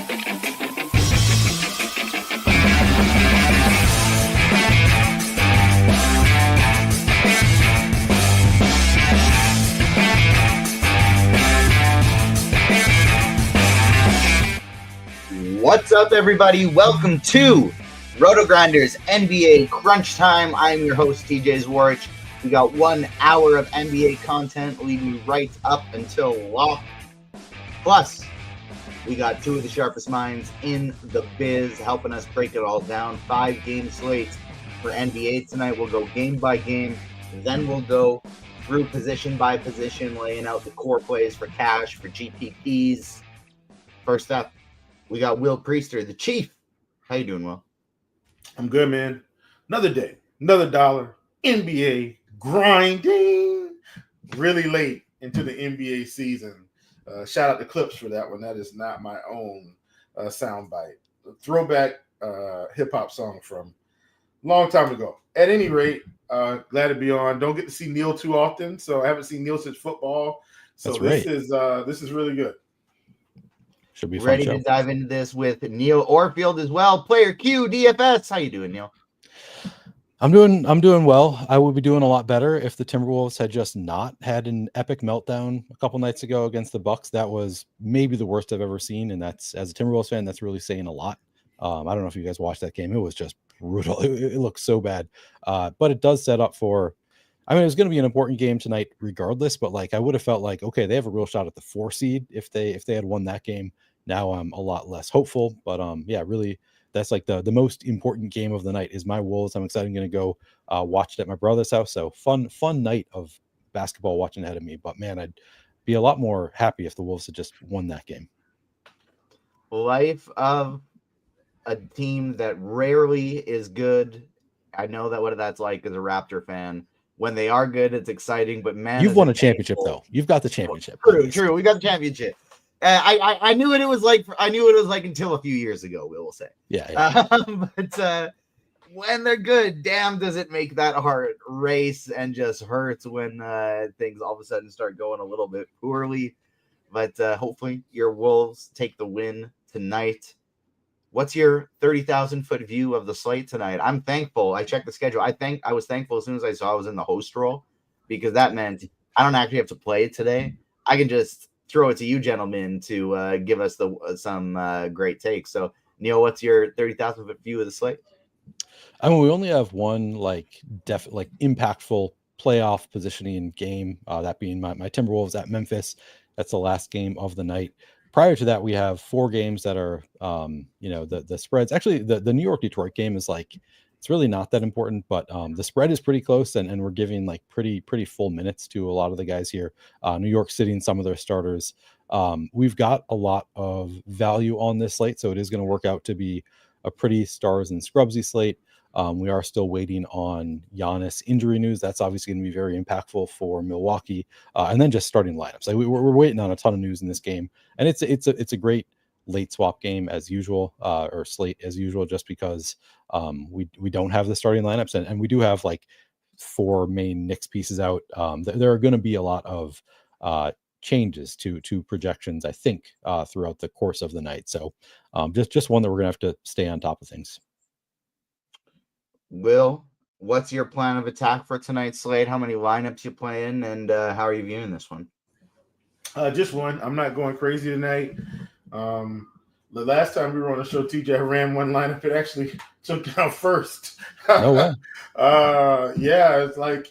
What's up, everybody? Welcome to RotoGrinders NBA Crunch Time. I'm your host, TJ Zwarich. We got 1 hour of NBA content leading you right up until lock. Plus, we got 2 of the sharpest minds in the biz helping us break it all down. 5-game slate for NBA tonight. We'll go game by game. Then we'll go through position by position, laying out the core plays for cash, for GPPs. First up, we got Will Priester, the Chief. How you doing, Will? I'm good, man. Another day, another dollar. NBA grinding. Really late into the NBA season. Shout out to Clips for that one. That is not my own soundbite. Throwback hip-hop song from a long time ago. At any rate, glad to be on. Don't get to see Neil too often, so I haven't seen Neil since football. So this is really good. Should be ready to dive into this with Neil Orfield as well. Player Q, DFS. How you doing, Neil? I'm doing well. I would be doing a lot better if the Timberwolves had just not had an epic meltdown a couple nights ago against the Bucks. That was maybe the worst I've ever seen, and that's, as a Timberwolves fan, that's really saying a lot. I don't know if you guys watched that game. It was just brutal. It looked so bad, but it does set up for. I mean, it was going to be an important game tonight, regardless. But like, I would have felt like, okay, they have a real shot at the 4 seed if they had won that game. Now I'm a lot less hopeful, but yeah, really, that's like the most important game of the night is my Wolves. I'm excited. I'm going to go watch it at my brother's house. So fun night of basketball watching ahead of me. But man, I'd be a lot more happy if the Wolves had just won that game. Life of a team that rarely is good. I know that what that's like as a Raptor fan. When they are good, it's exciting. But man, you've won a championship though. You've got the championship. True. We got the championship. I knew what it was like. I knew what it was like until a few years ago. We will say, yeah. But when they're good, damn, does it make that heart race and just hurts when things all of a sudden start going a little bit poorly. But hopefully, your Wolves take the win tonight. What's your 30,000-foot view of the slate tonight? I'm thankful. I checked the schedule. I was thankful as soon as I saw I was in the host role because that meant I don't actually have to play it today. I can just throw it to you gentlemen to give us some great takes. So, Neil, what's your 30,000-foot view of the slate? I mean, we only have one impactful playoff positioning game, that being my Timberwolves at Memphis. That's the last game of the night. Prior to that, we have 4 games that are, the spreads. Actually, the New York Detroit game is it's really not that important, but the spread is pretty close, and we're giving pretty full minutes to a lot of the guys here. New York sitting some of their starters. We've got a lot of value on this slate, so it is going to work out to be a pretty stars and scrubsy slate. We are still waiting on Giannis injury news. That's obviously going to be very impactful for Milwaukee, and then just starting lineups. We're waiting on a ton of news in this game, and it's a great late swap game as usual, or slate as usual, just because we don't have the starting lineups, and we do have 4 main Knicks pieces out. There are going to be a lot of changes to projections, I think, throughout the course of the night. So just one that we're going to have to stay on top of things. Will, what's your plan of attack for tonight's slate? How many lineups you playing, and how are you viewing this one? Just one. I'm not going crazy tonight. The last time we were on the show, TJ ran one lineup. It actually took down first. No way. Yeah, it's I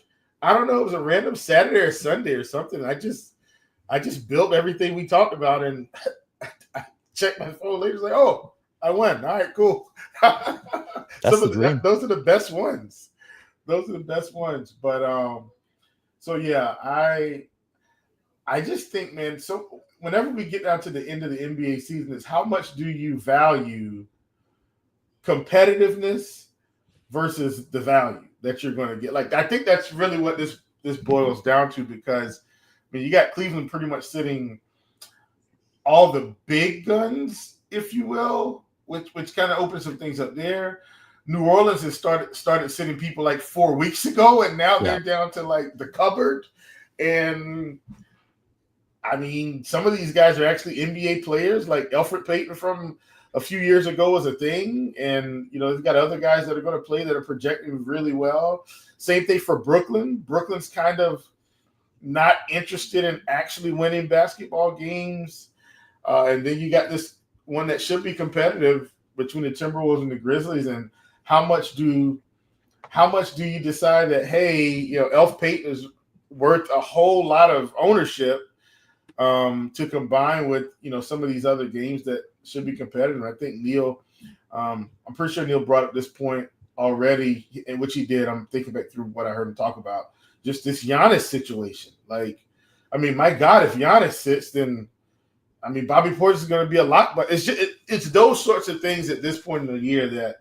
don't know. It was a random Saturday or Sunday or something. I just built everything we talked about, and I checked my phone later. It's oh, I won. All right, cool. That's the dream. Those are the best ones. But so yeah, I just think, man, so whenever we get down to the end of the NBA season, is how much do you value competitiveness versus the value that you're going to get? I think that's really what this boils down to, because you got Cleveland pretty much sitting all the big guns, if you will, which kind of opens some things up there. New Orleans has started sitting people 4 weeks ago, and now they're down to the cupboard. And I mean, some of these guys are actually NBA players, like Elfrid Payton from a few years ago was a thing. And, they've got other guys that are going to play that are projecting really well. Same thing for Brooklyn. Brooklyn's kind of not interested in actually winning basketball games. And then you got this one that should be competitive between the Timberwolves and the Grizzlies. And how much do you decide that, hey, Elf Payton is worth a whole lot of ownership to combine with, some of these other games that should be competitive. I think Neil, I'm pretty sure Neil brought up this point already, in which he did. I'm thinking back through what I heard him talk about, just this Giannis situation. Like, I mean, my God, if Giannis sits, then, I mean, Bobby Portis is going to be a lot, but it's those sorts of things at this point in the year that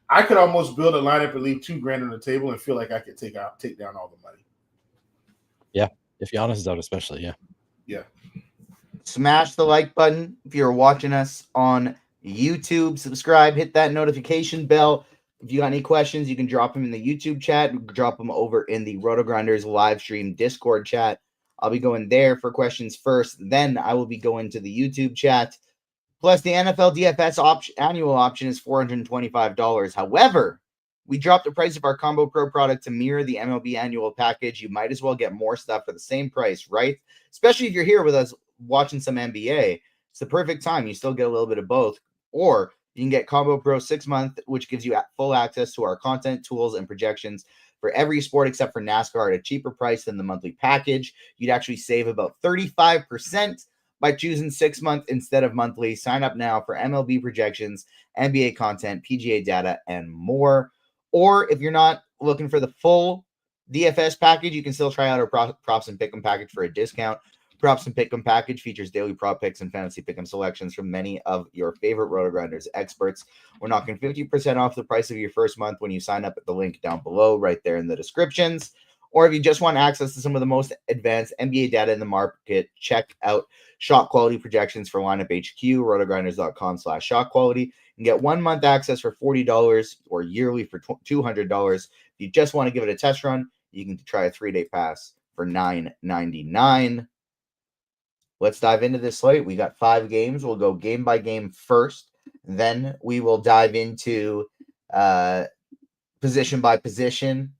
I could almost build a lineup and leave $2,000 on the table and feel like I could take down all the money. Yeah, if Giannis is out, especially, yeah. Yeah. Smash the like button if you're watching us on YouTube. Subscribe, hit that notification bell. If you got any questions, you can drop them in the YouTube chat. Drop them over in the RotoGrinders live stream Discord chat. I'll be going there for questions first. Then I will be going to the YouTube chat. Plus, the NFL DFS annual option is $425. However, we dropped the price of our Combo Pro product to mirror the MLB annual package. You might as well get more stuff for the same price, right? Especially if you're here with us watching some NBA. It's the perfect time. You still get a little bit of both. Or you can get Combo Pro 6-month, which gives you full access to our content, tools, and projections for every sport except for NASCAR at a cheaper price than the monthly package. You'd actually save about 35% by choosing 6-month instead of monthly. Sign up now for MLB projections, NBA content, PGA data, and more. Or if you're not looking for the full DFS package, you can still try out our props and pick'em package for a discount. Props and Pick'em package features daily prop picks and fantasy pick'em selections from many of your favorite RotoGrinders experts. We're knocking 50% off the price of your first month when you sign up at the link down below, right there in the descriptions. Or if you just want access to some of the most advanced NBA data in the market, check out shot quality projections for Lineup HQ, rotogrinders.com/shot quality. You can get 1 month access for $40 or yearly for $200. If you just want to give it a test run, you can try a 3-day pass for $9.99. Let's dive into this slate. We got 5 games. We'll go game by game first. Then we will dive into position by position.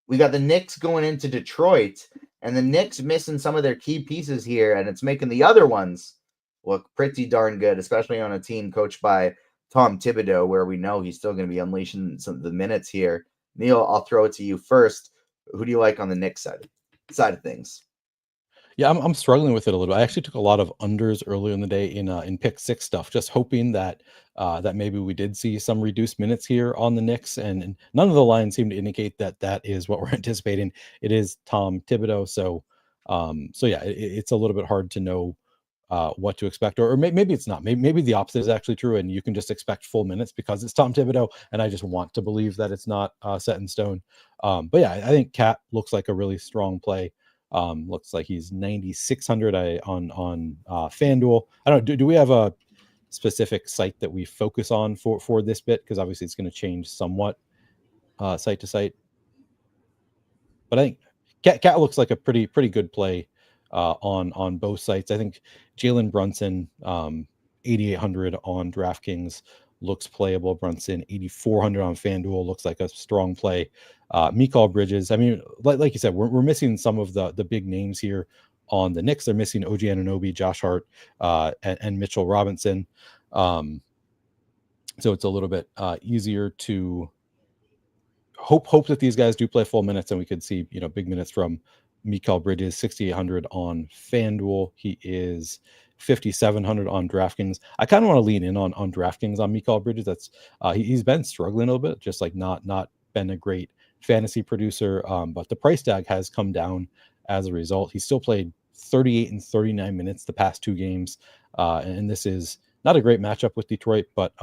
We got the Knicks going into Detroit, and the Knicks missing some of their key pieces here, and it's making the other ones look pretty darn good, especially on a team coached by Tom Thibodeau, where we know he's still going to be unleashing some of the minutes here. Neil, I'll throw it to you first. Who do you like on the Knicks side of things? Yeah, I'm struggling with it a little. I actually took a lot of unders earlier in the day in pick 6 stuff, just hoping that that maybe we did see some reduced minutes here on the Knicks, and none of the lines seem to indicate that that is what we're anticipating. It is Tom Thibodeau, so yeah, it's a little bit hard to know what to expect, or maybe it's not. Maybe the opposite is actually true, and you can just expect full minutes because it's Tom Thibodeau, and I just want to believe that it's not set in stone. But yeah, I think Cat looks like a really strong play. Looks like he's 9,600 on FanDuel. I don't know. Do we have a specific site that we focus on for this bit? Because obviously it's going to change somewhat site to site. But I think Cat looks like a pretty good play on both sites. I think Jalen Brunson 8,800 on DraftKings looks playable. Brunson 8,400 on FanDuel looks like a strong play. Mikal Bridges, I mean, like you said, we're missing some of the big names here on the Knicks. They're missing OG Anunoby, Josh Hart, and Mitchell Robinson. So it's a little bit easier to hope that these guys do play full minutes, and we could see big minutes from Mikal Bridges. 6,800 on FanDuel. He is 5,700 on DraftKings. I kind of want to lean in on DraftKings on Mikal Bridges. That's he's been struggling a little bit, just like not been a great fantasy producer, but the price tag has come down as a result. He still played 38 and 39 minutes the past 2 games, and this is not a great matchup with Detroit, but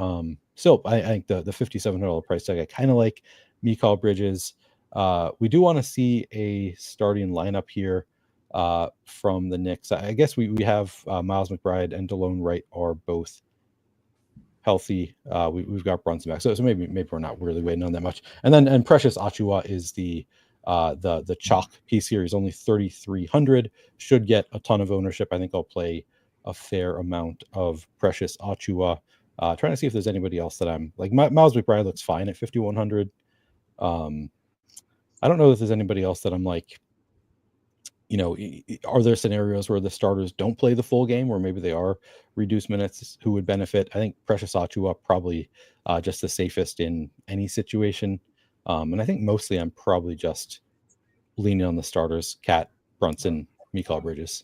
still, I think the $5,700 price tag, I kind of like Mikal Bridges. We do want to see a starting lineup here from the Knicks. I guess we have Miles McBride and DeLone Wright are both healthy. We've got Brunson back, so maybe we're not really waiting on that much. And Precious Achiuwa is the The chalk piece here is only 3,300. Should get a ton of ownership. I think I'll play a fair amount of Precious Achua. Trying to see if there's anybody else that I'm like. Miles McBride looks fine at 5,100. I don't know if there's anybody else that I'm like, are there scenarios where the starters don't play the full game, or maybe they are reduced minutes who would benefit? I think Precious Achua probably just the safest in any situation. And I think mostly I'm probably just leaning on the starters, Cat, Brunson, Mikal Bridges.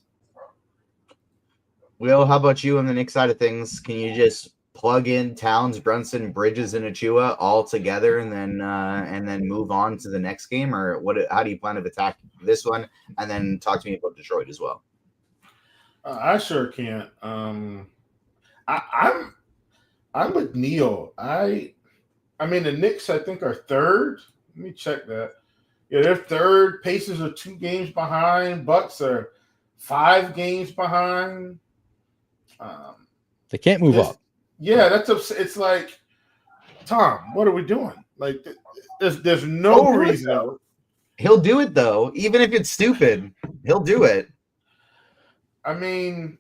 Will, how about you on the Knicks side of things? Can you just plug in Towns, Brunson, Bridges, and Achua all together, and then move on to the next game, or what? How do you plan to attack this one? And then talk to me about Detroit as well. I sure can't. I'm with Neil. I mean, the Knicks, I think, are third. Let me check that. Yeah, they're third. Pacers are 2 games behind. Bucks are 5 games behind. They can't move up. Yeah, it's like, Tom, what are we doing? Like, there's no reason. He'll do it though, even if it's stupid. He'll do it. I mean,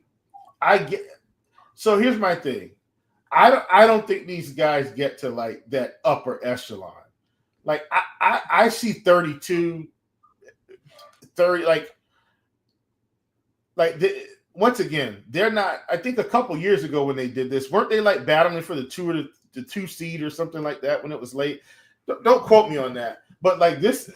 so here's my thing. I don't think these guys get to like that upper echelon. Like I see 32, 30, once again, they're not. I think a couple years ago when they did this, weren't they like battling for the 2 seed or something like that when it was late? Don't quote me on that. But like this,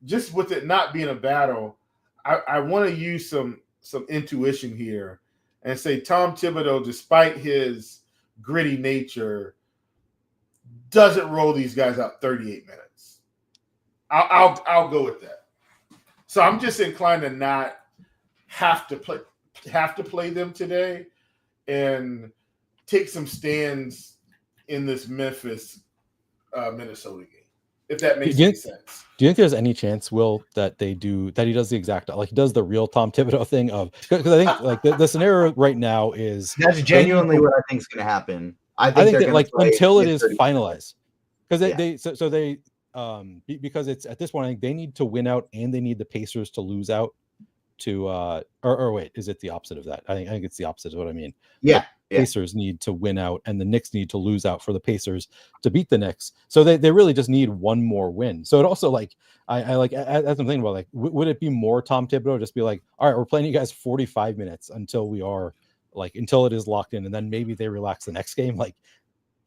just with it not being a battle, I want to use some intuition here and say Tom Thibodeau, despite his gritty nature, doesn't roll these guys out 38 minutes. I'll go with that. So I'm just inclined to not have to play them today and take some stands in this Memphis Minnesota game, if that makes any sense. Do you think there's any chance, Will, that he does the exact, like he does the real Tom Thibodeau thing of, because I think like the scenario right now is that's genuinely what I think is going to happen. I think that like until it is finalized, because because it's at this point, I think they need to win out and they need the Pacers to lose out to or wait, is it the opposite of that? I think it's the opposite of what I mean. Yeah. Pacers need to win out and the Knicks need to lose out for the Pacers to beat the Knicks. So they really just need one more win. So it also like I like, as I'm thinking about, like, would it be more Tom Thibodeau just be like, all right, we're playing you guys 45 minutes until it is locked in, and then maybe they relax the next game? Like,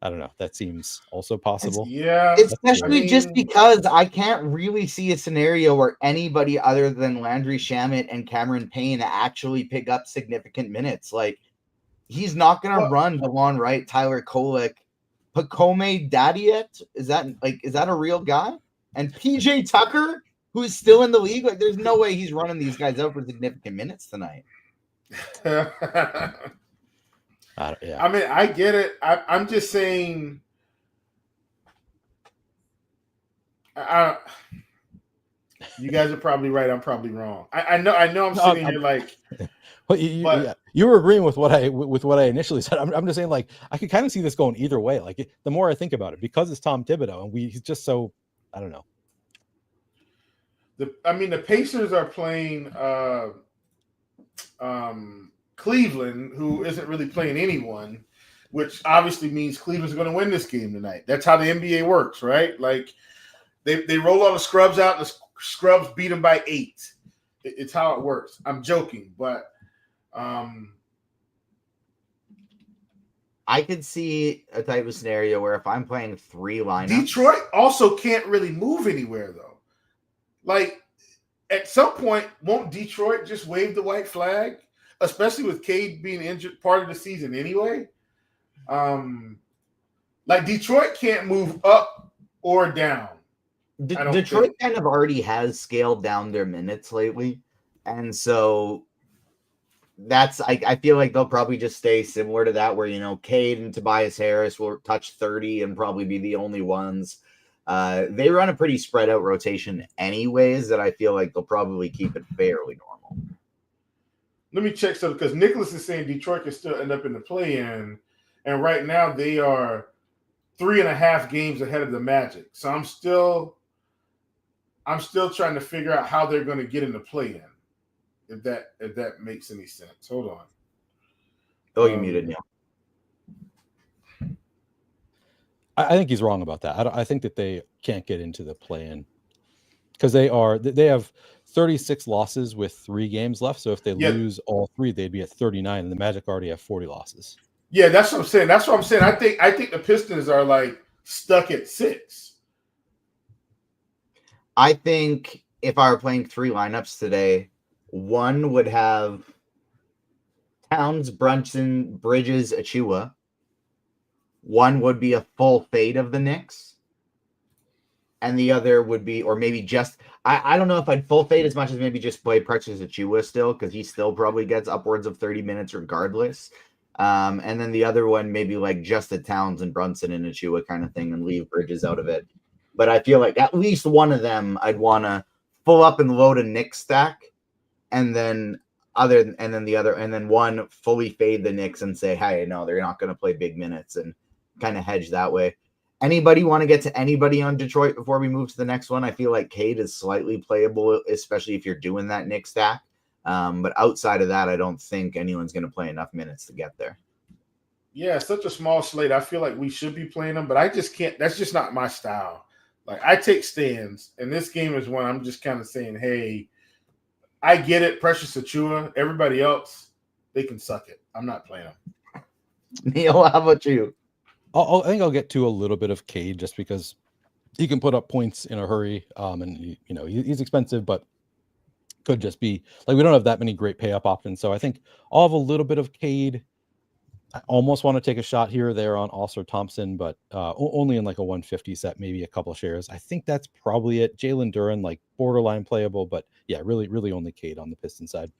I don't know. That seems also possible. Yeah. Especially just because I can't really see a scenario where anybody other than Landry Shamet and Cameron Payne actually pick up significant minutes. Like, he's not going to run DeLon Wright, Tyler Kolek, Pacome Dadiet. Is that a real guy? And PJ Tucker, who is still in the league. Like, there's no way he's running these guys out for significant minutes tonight. I mean, I get it. I'm just saying. You guys are probably right. I'm probably wrong. I know. I'm sitting here like. You were agreeing with what I initially said. I'm just saying, like, I could kind of see this going either way. Like, the more I think about it, because it's Tom Thibodeau, and he's just so, I don't know. The Pacers are playing Cleveland, who isn't really playing anyone, which obviously means Cleveland's going to win this game tonight. That's how the NBA works, right? Like, they roll all the scrubs out, and the scrubs beat them by 8. It's how it works. I'm joking, but I could see a type of scenario where if I'm playing 3 lineups, Detroit also can't really move anywhere though. Like, at some point, won't Detroit just wave the white flag, especially with Cade being injured part of the season anyway? Like, Detroit can't move up or down. Detroit kind of already has scaled down their minutes lately, and so I feel like they'll probably just stay similar to that, where Cade and Tobias Harris will touch 30 and probably be the only ones. They run a pretty spread out rotation anyways, that I feel like they'll probably keep it fairly normal. Let me check something, because Nicholas is saying Detroit can still end up in the play-in, and right now they are 3.5 games ahead of the Magic. So I'm still I'm still trying to figure out how they're going to get in the play-in. If that makes any sense. Hold on. Oh, you muted Neil. I think he's wrong about that. I think that they can't get into the play-in because they have 36 losses with 3 games left. So if they lose all 3, they'd be at 39, and the Magic already have 40 losses. Yeah, that's what I'm saying. I think the Pistons are like stuck at 6. I think if I were playing 3 lineups today, one would have Towns, Brunson, Bridges, Achua. One would be a full fade of the Knicks. And the other would be, or maybe just, I don't know if I'd full fade as much as maybe just play Precious Achua still, because he still probably gets upwards of 30 minutes regardless. And then the other one, maybe like just the Towns and Brunson and Achua kind of thing and leave Bridges out of it. But I feel like at least one of them I'd want to full up and load a Knicks stack, and then one fully fade the Knicks and say, hey, no, they're not going to play big minutes, and kind of hedge that way. Anybody want to get to anybody on Detroit before we move to the next one? I feel like Cade is slightly playable, especially if you're doing that Knicks stack. But outside of that, I don't think anyone's going to play enough minutes to get there. Yeah, such a small slate. I feel like we should be playing them, but I just can't. That's just not my style. Like, I take stands, and this game is one I'm just kind of saying, hey, I get it, Precious Achua. Everybody else, they can suck it. I'm not playing them. Neil, how about you? I think I'll get to a little bit of Cade just because he can put up points in a hurry, and he's expensive, but could just be like we don't have that many great pay up options. So I think I'll have a little bit of Cade. I almost want to take a shot here or there on Oscar Thompson, but only in like a 150 set, maybe a couple shares. I think that's probably it. Jalen Duren, like borderline playable, but yeah, really only Cade on the Pistons side.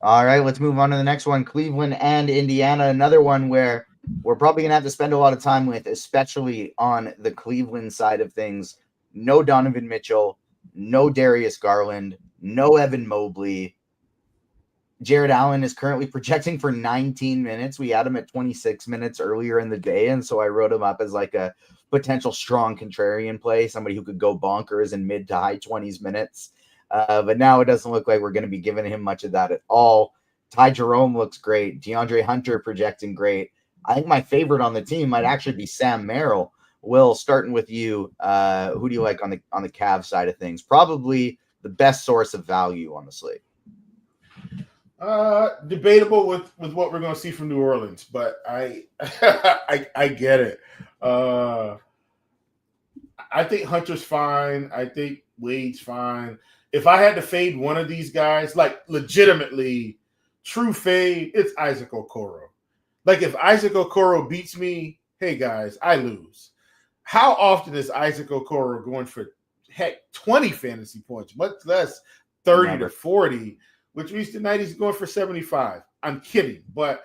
All right, let's move on to the next one. Cleveland and Indiana, another one where we're probably going to have to spend a lot of time with, especially on the Cleveland side of things. No Donovan Mitchell, no Darius Garland, no Evan Mobley. Jared Allen is currently projecting for 19 minutes. We had him at 26 minutes earlier in the day, and so I wrote him up as like a potential strong contrarian play, somebody who could go bonkers in mid to high 20s minutes. But now it doesn't look like we're going to be giving him much of that at all. Ty Jerome looks great. DeAndre Hunter projecting great. I think my favorite on the team might actually be Sam Merrill. Will, starting with you, who do you like on the Cavs side of things? Probably the best source of value on the slate. Debatable with what we're going to see from New Orleans, but I get it. I think Hunter's fine. I think Wade's fine. If I had to fade one of these guys, like legitimately true fade, it's Isaac Okoro. Like if Isaac Okoro beats me, hey guys, I lose. How often is Isaac Okoro going for 20 fantasy points, much less 30 to 40? Which means tonight he's going for 75. I'm kidding, but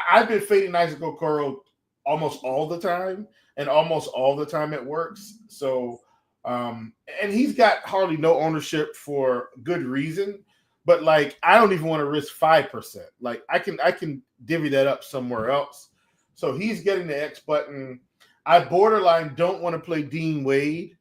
I've been fading Isaac Okoro almost all the time, and almost all the time it works. So, and he's got hardly no ownership for good reason. But like, I don't even want to risk 5%. Like, I can divvy that up somewhere else. So he's getting the X button. I borderline don't want to play Dean Wade.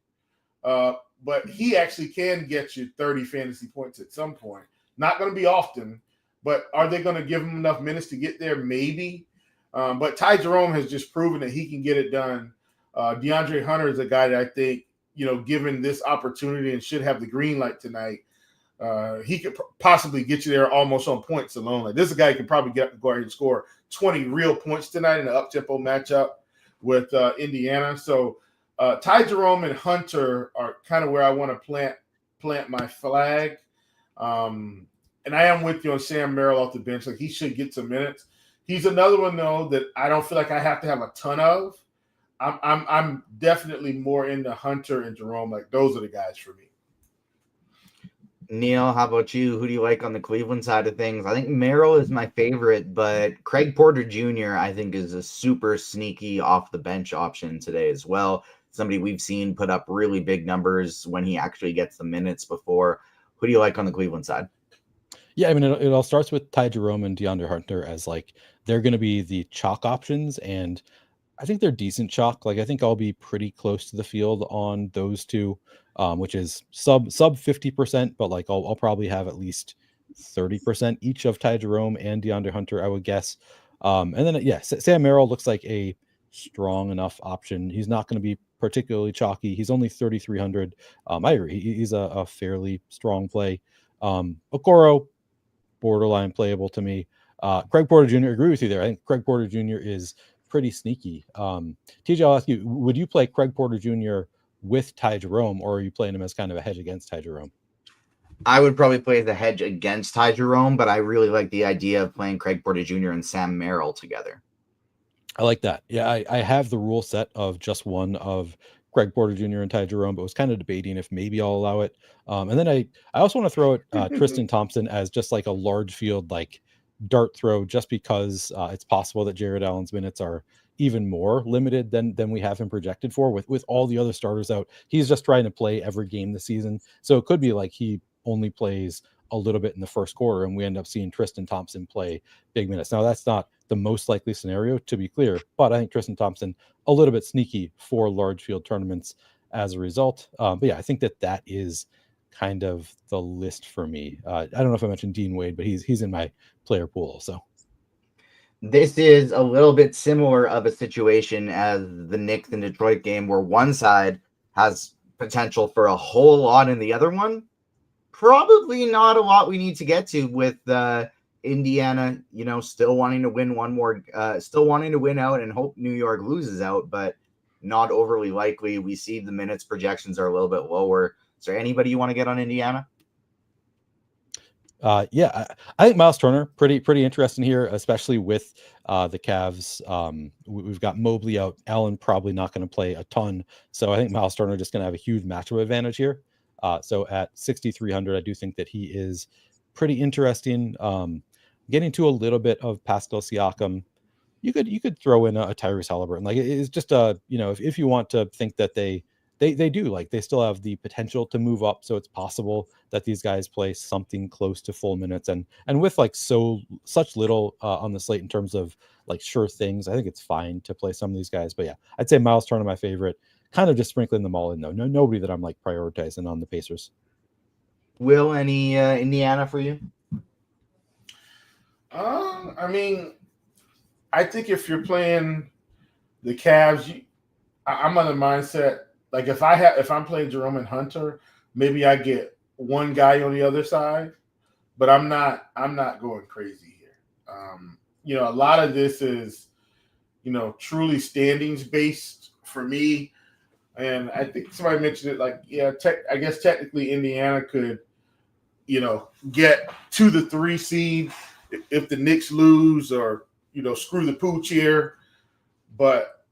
But he actually can get you 30 fantasy points at some point. Not going to be often, but are they going to give him enough minutes to get there? Maybe. But Ty Jerome has just proven that he can get it done. DeAndre Hunter is a guy that I think, given this opportunity and should have the green light tonight, he could possibly get you there almost on points alone. Like, this is a guy who can probably go ahead and score 20 real points tonight in an up-tempo matchup with Indiana. So, Ty Jerome and Hunter are kind of where I want to plant my flag. And I am with you on Sam Merrill off the bench. Like, he should get some minutes. He's another one, though, that I don't feel like I have to have a ton of. I'm definitely more into Hunter and Jerome. Like, those are the guys for me. Neil, how about you? Who do you like on the Cleveland side of things? I think Merrill is my favorite, but Craig Porter Jr., I think, is a super sneaky off-the-bench option today as well. Somebody we've seen put up really big numbers when he actually gets the minutes before. Who do you like on the Cleveland side? Yeah, I mean, it all starts with Ty Jerome and DeAndre Hunter as like they're going to be the chalk options, and I think they're decent chalk. Like I think I'll be pretty close to the field on those two, which is sub 50%, but like I'll probably have at least 30% each of Ty Jerome and DeAndre Hunter, I would guess. And then yeah, Sam Merrill looks like a strong enough option. He's not going to be particularly chalky. He's only 3,300. I agree. He's a fairly strong play. Okoro, borderline playable to me. Craig Porter Jr., agree with you there. I think Craig Porter Jr. is pretty sneaky. TJ, I'll ask you, would you play Craig Porter Jr. with Ty Jerome, or are you playing him as kind of a hedge against Ty Jerome? I would probably play the hedge against Ty Jerome, but I really like the idea of playing Craig Porter Jr. and Sam Merrill together. I like that. Yeah, I have the rule set of just one of Craig Porter Jr. and Ty Jerome, but was kind of debating if maybe I'll allow it. And then I also want to throw it Tristan Thompson as just like a large field, like dart throw, just because it's possible that Jared Allen's minutes are even more limited than we have him projected for with all the other starters out. He's just trying to play every game this season. So it could be like he only plays a little bit in the first quarter and we end up seeing Tristan Thompson play big minutes. Now that's not the most likely scenario, to be clear, but I think Tristan Thompson a little bit sneaky for large field tournaments as a result. But yeah, I think that is kind of the list for me. I don't know if I mentioned Dean Wade, but he's in my player pool. So this is a little bit similar of a situation as the Knicks and Detroit game, where one side has potential for a whole lot and the other one probably not a lot. We need to get to with Indiana, still wanting to win one more, still wanting to win out and hope New York loses out, but not overly likely. We see the minutes projections are a little bit lower. Is there anybody you want to get on Indiana? Yeah, I think Miles Turner pretty interesting here, especially with the Cavs. We've got Mobley out. Allen probably not going to play a ton, so I think Miles Turner just going to have a huge matchup advantage here. So at 6,300, I do think that he is pretty interesting. Getting to a little bit of Pascal Siakam, you could throw in a Tyrese Halliburton. Like it's just if you want to think that they do, like they still have the potential to move up. So it's possible that these guys play something close to full minutes, and with like such little on the slate in terms of like sure things, I think it's fine to play some of these guys. But yeah, I'd say Miles Turner my favorite. Kind of just sprinkling them all in though. Nobody that I'm like prioritizing on the Pacers. Will, any Indiana for you? I mean, I think if you're playing the Cavs, I'm on the mindset like if I'm playing Jerome and Hunter, maybe I get one guy on the other side, but I'm not going crazy here. A lot of this is truly standings based for me. And I think somebody mentioned it, like, yeah, I guess technically Indiana could, get to the 3 seed if the Knicks lose or, screw the pooch here. But,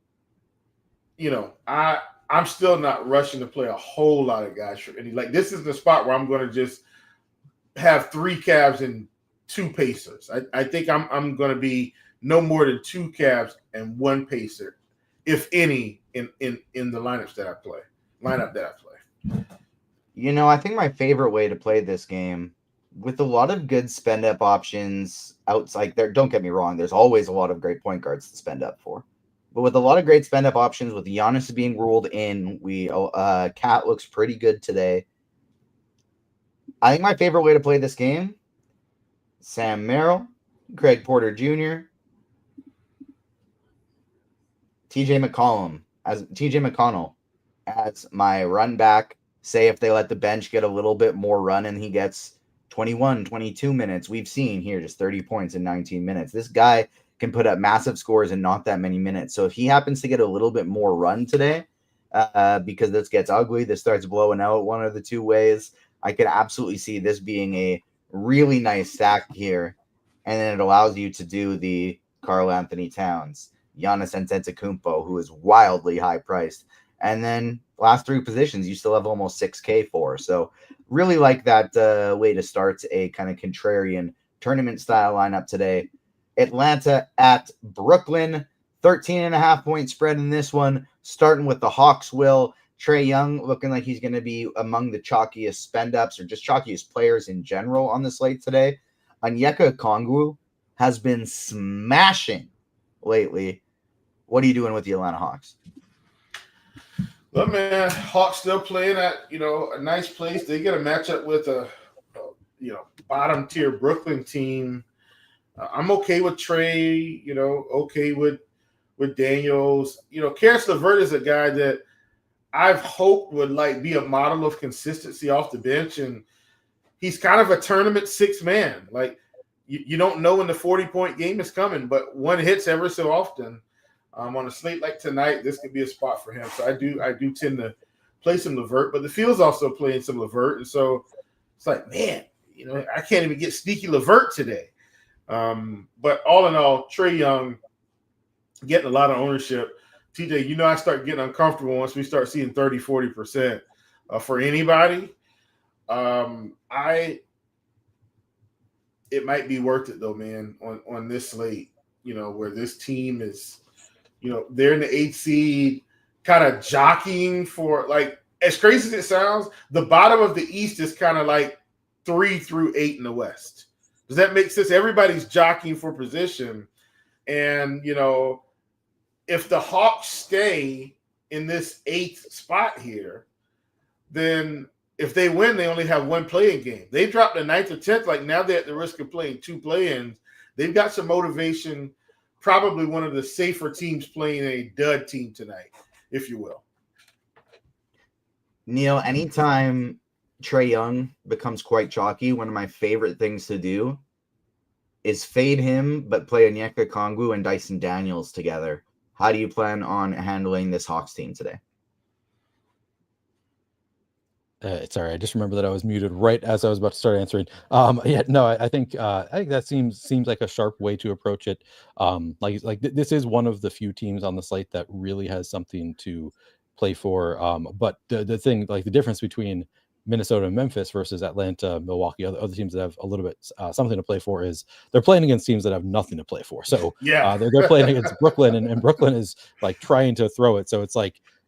I'm still not rushing to play a whole lot of guys. Like, this is the spot where I'm going to just have 3 Cavs and 2 Pacers. I think I'm going to be no more than 2 Cavs and 1 Pacer, if any, in the lineup that I play. I think my favorite way to play this game, with a lot of good spend up options outside there, don't get me wrong, there's always a lot of great point guards to spend up for. But with a lot of great spend up options, with Giannis being ruled in, Cat looks pretty good today. I think my favorite way to play this game, Sam Merrill, Craig Porter Jr., TJ McConnell as my run back. Say if they let the bench get a little bit more run and he gets 21, 22 minutes. We've seen here just 30 points in 19 minutes. This guy can put up massive scores in not that many minutes. So if he happens to get a little bit more run today, because this gets ugly, this starts blowing out one of the two ways, I could absolutely see this being a really nice stack here. And then it allows you to do the Karl Anthony Towns, Giannis Antetokounmpo, who is wildly high priced. And then last 3 positions, you still have almost 6K for. So really like that way to start a kind of contrarian tournament style lineup today. Atlanta at Brooklyn, 13.5 point spread in this one, starting with the Hawks. Will Trae Young looking like he's going to be among the chalkiest spend ups or just chalkiest players in general on the slate today. Onyeka Okongwu has been smashing lately. What are you doing with the Atlanta Hawks? Look, man, Hawks still playing at, a nice place. They get a matchup with a bottom tier Brooklyn team. I'm okay with Trey, okay with Daniels. Karis LeVert is a guy that I've hoped would be a model of consistency off the bench, and he's kind of a tournament six man. You don't know when the 40-point game is coming, but one hits ever so often. On a slate like tonight, this could be a spot for him. So I do tend to play some LeVert, but the field's also playing some LeVert, and so it's man, I can't even get sneaky LeVert today. But all in all, Trae Young getting a lot of ownership. TJ, I start getting uncomfortable once we start seeing 30, 40% for anybody. It might be worth it though, man, on this slate, where this team is, they're in the 8th seed, kind of jockeying for, as crazy as it sounds, the bottom of the East is kind of 3 through 8 in the West. Does that make sense? Everybody's jockeying for position. And, if the Hawks stay in this 8th spot here, then if they win, they only have one play-in game. They dropped the 9th or 10th. Now they're at the risk of playing 2 play-ins. They've got some motivation. Probably one of the safer teams playing a dud team tonight, if you will. Neil, anytime Trae Young becomes quite chalky, one of my favorite things to do is fade him, but play Onyeka Okongwu and Dyson Daniels together. How do you plan on handling this Hawks team today? It's all right. I just remember that I was muted right as I was about to start answering. I think that seems like a sharp way to approach it. This is one of the few teams on the slate that really has something to play for. But the thing, the difference between Minnesota and Memphis versus Atlanta, Milwaukee, other teams that have a little bit something to play for is they're playing against teams that have nothing to play for. So they're playing against Brooklyn, and Brooklyn is trying to throw it. So it's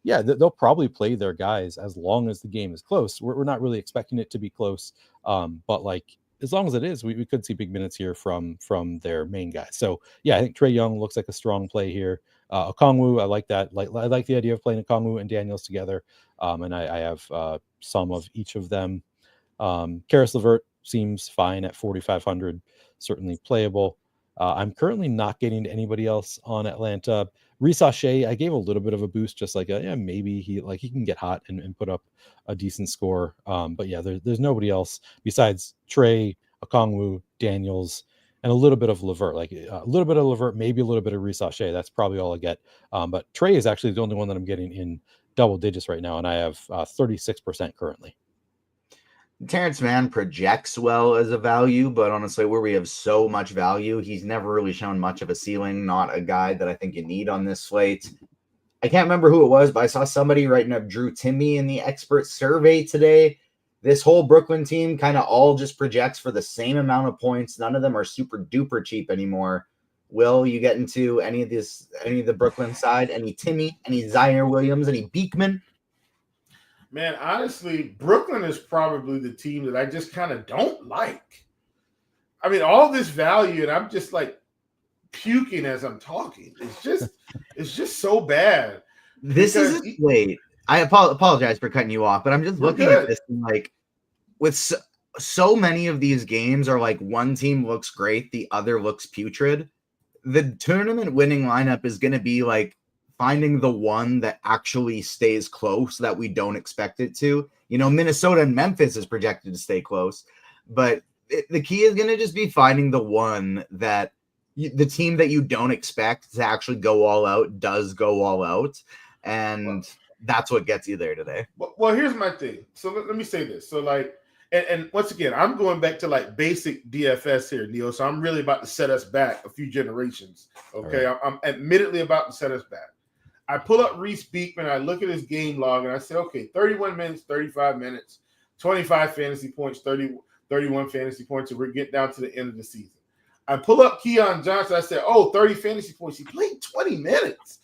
they'll probably play their guys as long as the game is close. We're not really expecting it to be close, but as long as it is, we could see big minutes here from their main guys. So I think Trae Young looks like a strong play here. Okongwu, I like that. I like the idea of playing Okongwu and Daniels together. And I have some of each of them. Karis LeVert seems fine at 4,500, certainly playable. I'm currently not getting to anybody else on Atlanta. Reece Shea, I gave a little bit of a boost, just maybe he can get hot and put up a decent score. But there's nobody else besides Trae, Okongwu, Daniels, and a little bit of LeVert, a little bit of LeVert, maybe a little bit of Reece Shea. That's probably all I get. But Trae is actually the only one that I'm getting in double digits right now, and I have 36% currently. Terrence Mann projects well as a value, but honestly, where we have so much value, he's never really shown much of a ceiling. Not a guy that I think you need on this slate. I can't remember who it was, but I saw somebody writing up Drew Timme in the expert survey today. This whole Brooklyn team kind of all just projects for the same amount of points. None of them are super duper cheap anymore. Will you get into any of the Brooklyn side? Any Timme, any Zaire Williams, any Beekman? Man, honestly, Brooklyn is probably the team that I just kind of don't like. I mean, all this value, and I'm just puking as I'm talking. It's just so bad. This is late. I apologize for cutting you off, but I'm just looking at this and with so many of these games are one team looks great, the other looks putrid. The tournament winning lineup is going to be finding the one that actually stays close that we don't expect it to. Minnesota and Memphis is projected to stay close, but the key is going to just be finding the one that the team that you don't expect to actually go all out does go all out. And that's what gets you there today. Well, here's my thing. So let me say this. So and once again, I'm going back to basic DFS here, Neil. So I'm really about to set us back a few generations. Okay. Right. I'm admittedly about to set us back. I pull up Reece Beekman, I look at his game log, and I say, okay, 31 minutes, 35 minutes, 25 fantasy points, 31 fantasy points, and we're getting down to the end of the season. I pull up Keon Johnson, I said, 30 fantasy points. He played 20 minutes.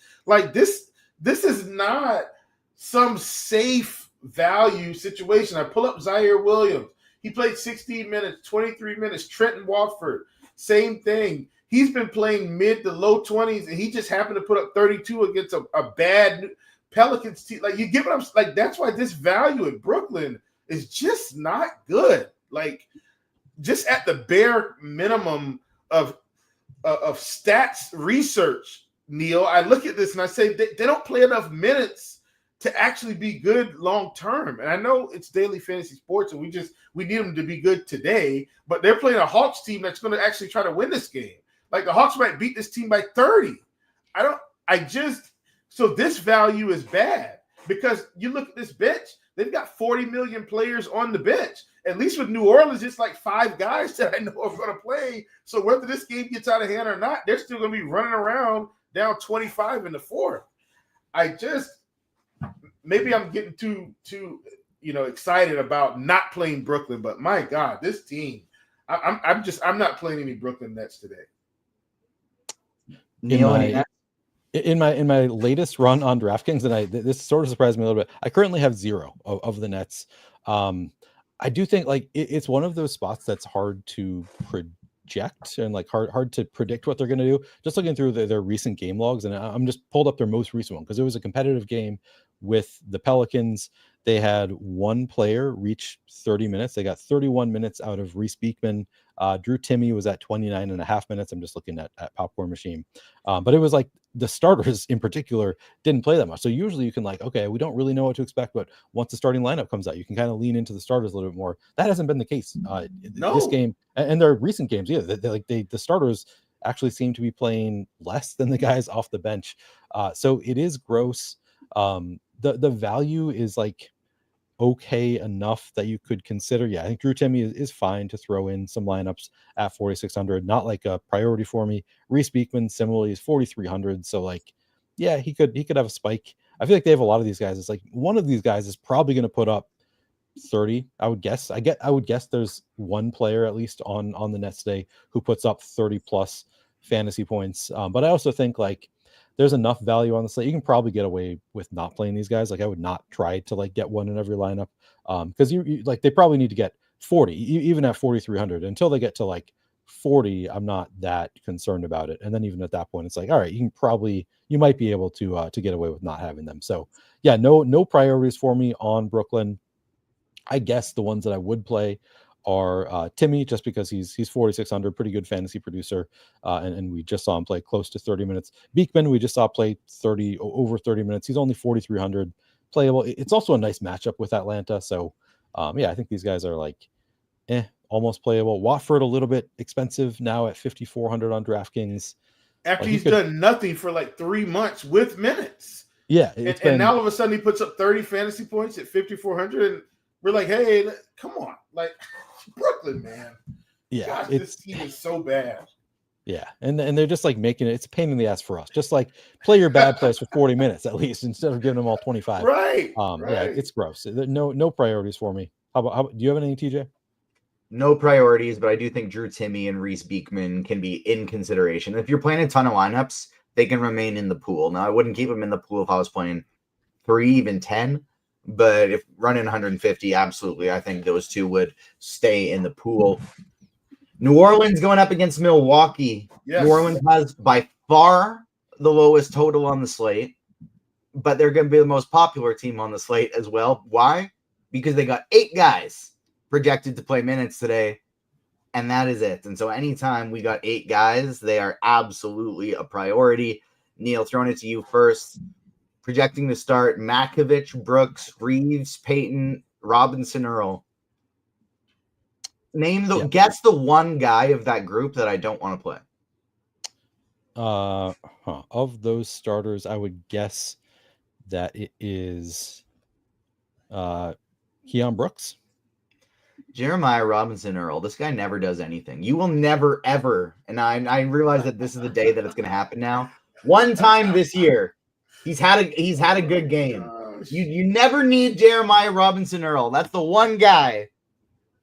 This is not some safe value situation. I pull up Zaire Williams. He played 16 minutes, 23 minutes. Trenton Watford, same thing. he's been playing mid to low 20s, and he just happened to put up 32 against a bad Pelicans team. Like, you get what I'm like? That's why this value in Brooklyn is just not good. Like, just at the bare minimum of stats research, Neil, I look at this and I say they don't play enough minutes to actually be good long term. And I know it's daily fantasy sports, and we need them to be good today. But they're playing a Hawks team that's going to actually try to win this game. Like, the Hawks might beat this team by 30. So this value is bad, because you look at this bench, they've got 40 million players on the bench. At least with New Orleans, it's like 5 guys that I know are going to play. So whether this game gets out of hand or not, they're still going to be running around down 25 in the fourth. Maybe I'm getting too excited about not playing Brooklyn, but my God, this team, I'm not playing any Brooklyn Nets today. In my latest run on DraftKings, and this sort of surprised me a little bit, I currently have 0 of the Nets. I do think like it's one of those spots that's hard to project and like hard to predict what they're going to do. Just looking through their recent game logs, and I'm just pulled up their most recent one because it was a competitive game with the Pelicans. They had one player reach 30 minutes. They got 31 minutes out of Reese Beekman. Drew Timme was at 29 and a half minutes. I'm just looking at Popcorn Machine. But it was like the starters in particular didn't play that much. So usually you can like, okay, we don't really know what to expect, but once the starting lineup comes out, you can kind of lean into the starters a little bit more. That hasn't been the case this game and their recent games either. The starters actually seem to be playing less than the guys off the bench. So it is gross. The value is like okay enough that you could consider. Yeah, I think Drew Timme is fine to throw in some lineups at 4,600. Not like a priority for me. Reese Beekman similarly is 4,300. So like, yeah, he could have a spike. I feel like they have a lot of these guys. It's like one of these guys is probably going to put up 30. I would guess. I would guess there's one player at least on the Nets today who puts up 30 plus fantasy points. But I also think like there's enough value on the slate. You can probably get away with not playing these guys. Like I would not try to like get one in every lineup because you like they probably need to get 40 even at 4,300 until they get to like 40. I'm not that concerned about it. And then even at that point, it's like, all right, you might be able to get away with not having them. So yeah, no priorities for me on Brooklyn. I guess the ones that I would play are Timme, just because he's 4,600, pretty good fantasy producer, and we just saw him play close to 30 minutes. Beekman, we just saw play over 30 minutes. He's only 4,300 playable. It's also a nice matchup with Atlanta, so yeah, I think these guys are like almost playable. Watford a little bit expensive now at 5,400 on DraftKings. After he's done nothing for like 3 months with minutes. Yeah, and now all of a sudden he puts up 30 fantasy points at 5,400, and we're like, hey, come on, like. Brooklyn, man. Yeah, gosh, this team is so bad. Yeah, and they're just like making it. It's a pain in the ass for us. Just like play your bad players for 40 minutes at least instead of giving them all 25. Right. Yeah, it's gross. No priorities for me. How do you have anything, TJ? No priorities, but I do think Drew Timme and Reese Beekman can be in consideration. If you're playing a ton of lineups, they can remain in the pool. Now, I wouldn't keep them in the pool if I was playing 3, even 10. But if running 150, absolutely, I think those two would stay in the pool. New Orleans going up against Milwaukee. Yes. New Orleans has by far the lowest total on the slate, but they're going to be the most popular team on the slate as well. Why? Because they got 8 guys projected to play minutes today, and that is it. And so anytime we got 8 guys, they are absolutely a priority. Neil, throwing it to you first. Projecting to start Makovich, Brooks, Reeves, Payton, Robinson, Earl. Guess the one guy of that group that I don't want to play. Of those starters, I would guess that it is Keon Brooks. Jeremiah Robinson Earl. This guy never does anything. You will never, ever, and I realize that this is the day that it's going to happen now. One time this year, he's had a good game. You never need Jeremiah Robinson Earl. That's the one guy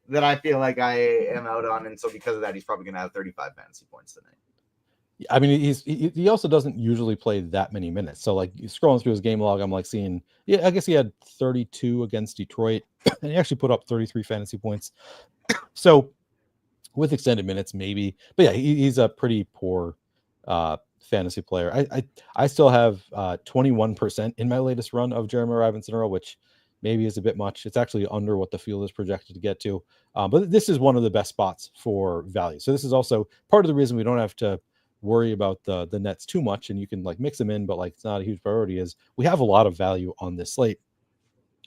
that I feel like I am out on, and so because of that, he's probably going to have 35 fantasy points tonight. I mean, he also doesn't usually play that many minutes. So like scrolling through his game log, I'm like seeing, yeah, I guess he had 32 against Detroit, and he actually put up 33 fantasy points. So with extended minutes, maybe. But yeah, he's a pretty poor fantasy player. I still have 21% in my latest run of Jeremy Robinson Earl, which maybe is a bit much. It's actually under what the field is projected to get to. But this is one of the best spots for value. So this is also part of the reason we don't have to worry about the Nets too much, and you can like mix them in, but like it's not a huge priority. Is we have a lot of value on this slate.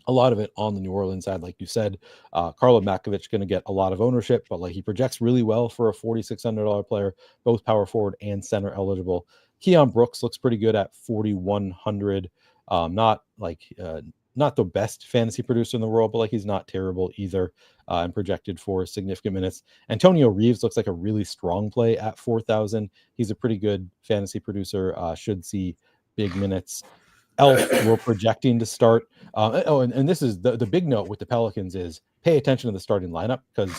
A lot of it on the New Orleans side, like you said. Karlo Makovic going to get a lot of ownership, but like he projects really well for a $4,600 player, both power forward and center eligible. Keon Brooks looks pretty good at 4,100. Not the best fantasy producer in the world, but like he's not terrible either, and projected for significant minutes. Antonio Reeves looks like a really strong play at 4,000. He's a pretty good fantasy producer. Should see big minutes. Elf, we're projecting to start. And this is the big note with the Pelicans is pay attention to the starting lineup, because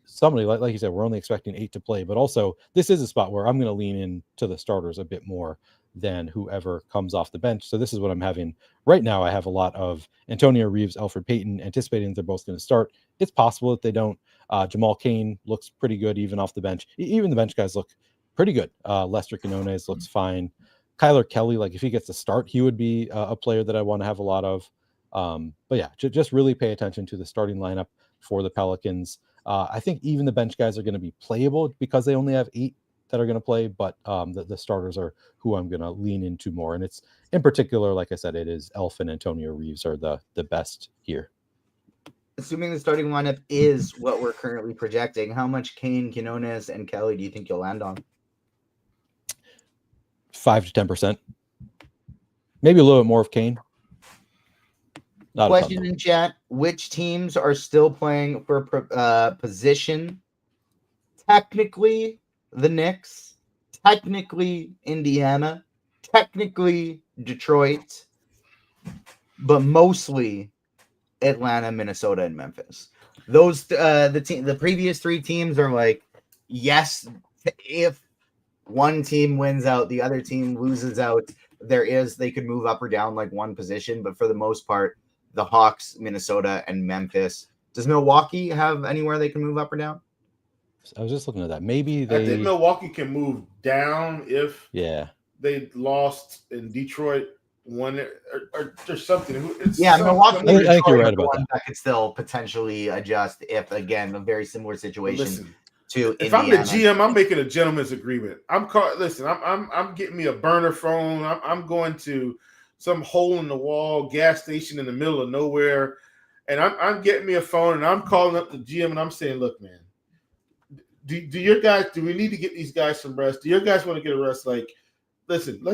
somebody like you said, we're only expecting 8 to play, but also this is a spot where I'm going to lean into the starters a bit more than whoever comes off the bench. So this is what I'm having right now. I have a lot of Antonio Reeves, Elfrid Payton, anticipating they're both going to start. It's possible that they don't. Jamal Cain looks pretty good even off the bench. Even the bench guys look pretty good. Lester Quinones looks fine. Kyler Kelly, like if he gets a start, he would be a player that I want to have a lot of. But yeah, just really pay attention to the starting lineup for the Pelicans. I think even the bench guys are going to be playable because they only have 8 that are going to play, but the starters are who I'm going to lean into more. And it's in particular, like I said, it is Elf and Antonio Reeves are the best here. Assuming the starting lineup is what we're currently projecting, how much Kane, Quinones, and Kelly do you think you'll land on? 5 to 10%, maybe a little bit more of Kane. Not question in chat: which teams are still playing for position? Technically, the Knicks. Technically, Indiana. Technically, Detroit. But mostly Atlanta, Minnesota, and Memphis. Those the previous 3 teams are like, yes, if one team wins out, the other team loses out. They could move up or down like one position, but for the most part, the Hawks, Minnesota, and Memphis. Does Milwaukee have anywhere they can move up or down? I was just looking at that. Maybe I think Milwaukee can move down if they lost in Detroit one or something. Milwaukee. I think you're right about that. That could still potentially adjust if, again, a very similar situation. Listen, to if Indiana. I'm the GM, I'm making a gentleman's agreement. I'm getting me a burner phone. I'm going to some hole in the wall gas station in the middle of nowhere, and I'm getting me a phone and I'm calling up the GM and I'm saying, look, man, do we need to get these guys some rest? Do your guys want to get a rest? Like, listen,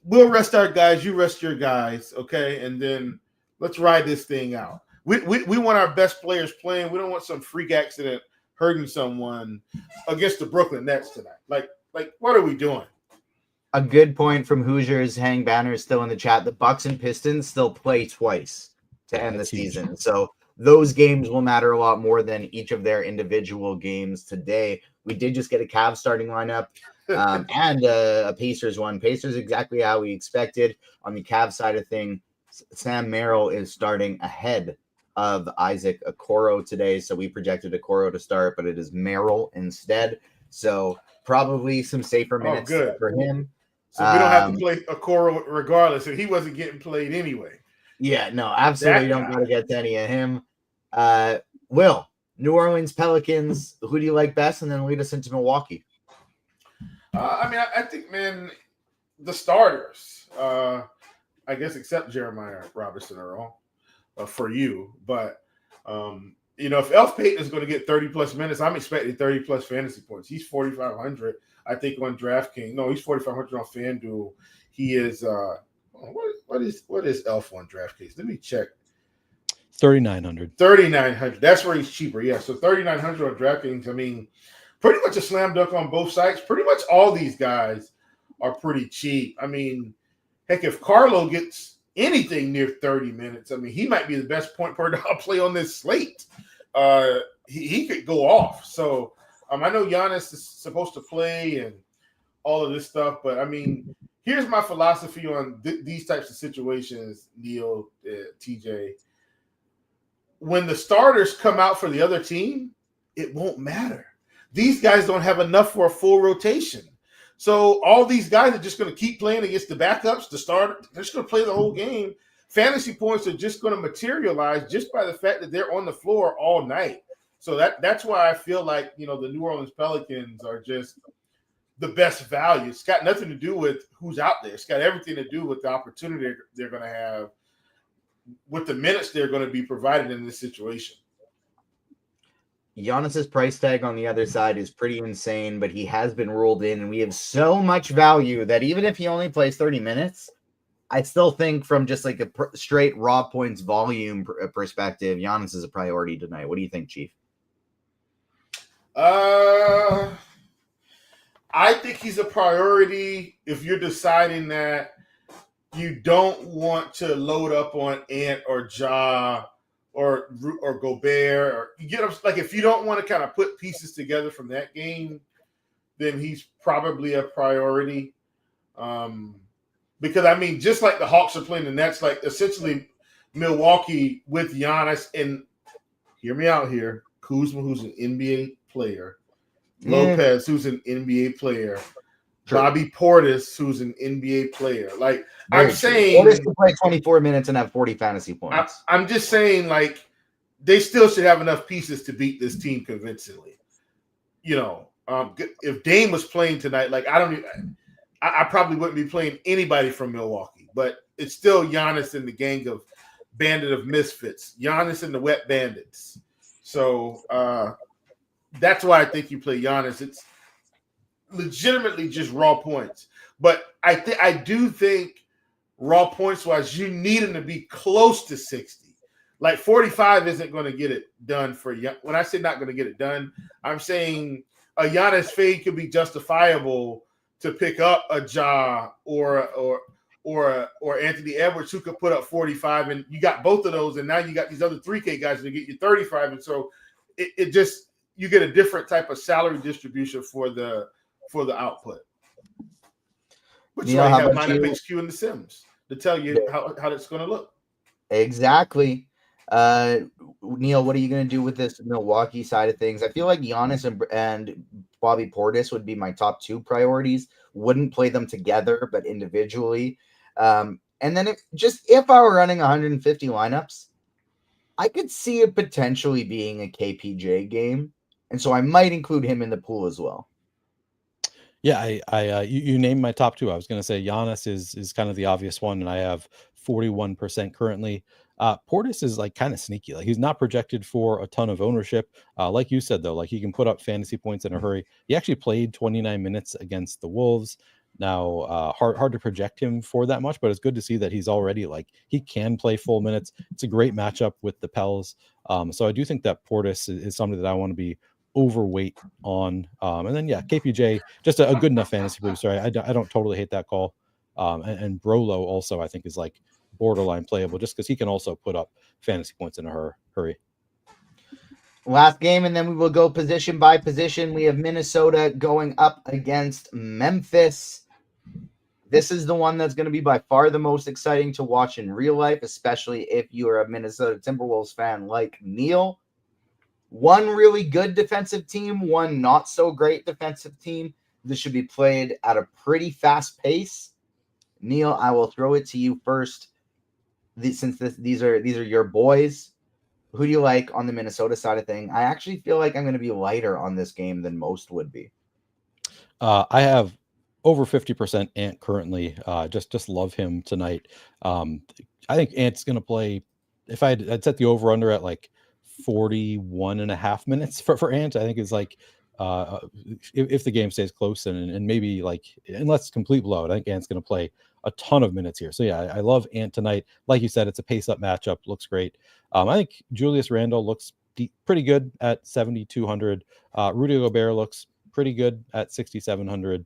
we'll rest our guys, you rest your guys, okay, and then let's ride this thing out. We want our best players playing. We don't want some freak accident hurting someone against the Brooklyn Nets tonight. Like, what are we doing? A good point from Hoosiers. Hang Banner is still in the chat. The Bucks and Pistons still play twice to end the season. So those games will matter a lot more than each of their individual games today. We did just get a Cavs starting lineup and a Pacers one. Pacers exactly how we expected. On the Cavs side of thing, Sam Merrill is starting ahead of Isaac Okoro today. So we projected Okoro to start, but it is Merrill instead. So probably some safer minutes for him. So we don't have to play Okoro regardless. And he wasn't getting played anyway. Yeah, no, absolutely don't got to get to any of him. Will, New Orleans Pelicans, who do you like best? And then lead us into Milwaukee. I think, man, the starters, I guess, except Jeremiah Robinson Earl for you. But, if Elf Payton is going to get 30-plus minutes, I'm expecting 30-plus fantasy points. He's 4,500, I think, on DraftKings. No, he's 4,500 on FanDuel. He is what is Elf on DraftKings? Let me check. 3,900. 3,900. That's where he's cheaper. Yeah, so 3,900 on DraftKings. I mean, pretty much a slam dunk on both sides. Pretty much all these guys are pretty cheap. I mean, heck, if Carlo gets anything near 30 minutes, I mean, he might be the best point per dollar play on this slate. He could go off. So I know Giannis is supposed to play and all of this stuff, but I mean, here's my philosophy on these types of situations, Neil, TJ. When the starters come out for the other team, it won't matter. These guys don't have enough for a full rotation. So all these guys are just going to keep playing against the backups, the starter. They're just going to play the whole game. Fantasy points are just going to materialize just by the fact that they're on the floor all night. So that's why I feel like, the New Orleans Pelicans are just the best value. It's got nothing to do with who's out there. It's got everything to do with the opportunity they're going to have, with the minutes they're going to be provided in this situation. Giannis's price tag on the other side is pretty insane, but he has been ruled in, and we have so much value that even if he only plays 30 minutes, I still think from just like a straight raw points volume perspective, Giannis is a priority tonight. What do you think, Chief? I think he's a priority if you're deciding that you don't want to load up on Ant or Ja or Gobert, or you get like, if you don't want to kind of put pieces together from that game, then he's probably a priority. Because just like the Hawks are playing the Nets, like essentially Milwaukee with Giannis, and hear me out here, Kuzma, who's an NBA player, Lopez, who's an NBA player, Bobby Portis, who's an NBA player. Like, I'm saying, Portis can play 24 minutes and have 40 fantasy points. I'm just saying, like, they still should have enough pieces to beat this team convincingly. If Dame was playing tonight, like, I probably wouldn't be playing anybody from Milwaukee, but it's still Giannis and the gang of bandit of misfits, Giannis and the wet bandits. So that's why I think you play Giannis. It's legitimately just raw points. But I do think raw points wise, you need him to be close to 60. Like 45 isn't going to get it done for you. When I say not going to get it done, I'm saying a Giannis fade could be justifiable to pick up a Ja or Anthony Edwards, who could put up 45, and you got both of those, and now you got these other 3K guys that get you 35, and so it just, you get a different type of salary distribution for the output. But you have lineup HQ in the Sims to tell you how it's going to look. Exactly. Neil, what are you going to do with this Milwaukee side of things? I feel like Giannis and Bobby Portis would be my top two priorities. Wouldn't play them together, but individually. And then if I were running 150 lineups, I could see it potentially being a KPJ game. And so I might include him in the pool as well. Yeah, you named my top two. I was going to say Giannis is kind of the obvious one, and I have 41% currently. Portis is like kind of sneaky. Like, he's not projected for a ton of ownership. Like you said, though, like, he can put up fantasy points in a hurry. He actually played 29 minutes against the Wolves. Now, hard to project him for that much, but it's good to see that he's already, like, he can play full minutes. It's a great matchup with the Pels. So I do think that Portis is somebody that I want to be overweight on. And then, yeah, KPJ, just a good enough fantasy booster. I don't totally hate that call. And Brolo also, I think, is like borderline playable just because he can also put up fantasy points in a hurry. Last game, and then we will go position by position. We have Minnesota going up against Memphis. This is the one that's going to be by far the most exciting to watch in real life, especially if you are a Minnesota Timberwolves fan like Neil. One really good defensive team, one not so great defensive team. This should be played at a pretty fast pace. Neil, I will throw it to you first. These are your boys. Who do you like on the Minnesota side of thing? I actually feel like I'm going to be lighter on this game than most would be. I have over 50% Ant currently. Just love him tonight. I think Ant's going to play. If I'd set the over under at like 41 and a half minutes for Ant, I think is like, if the game stays close and maybe like, unless it's complete blowout, I think Ant's going to play a ton of minutes here. So yeah, I love Ant tonight. Like you said, it's a pace up matchup. Looks great. I think Julius Randle looks pretty good at 7,200. Rudy Gobert looks pretty good at 6,700.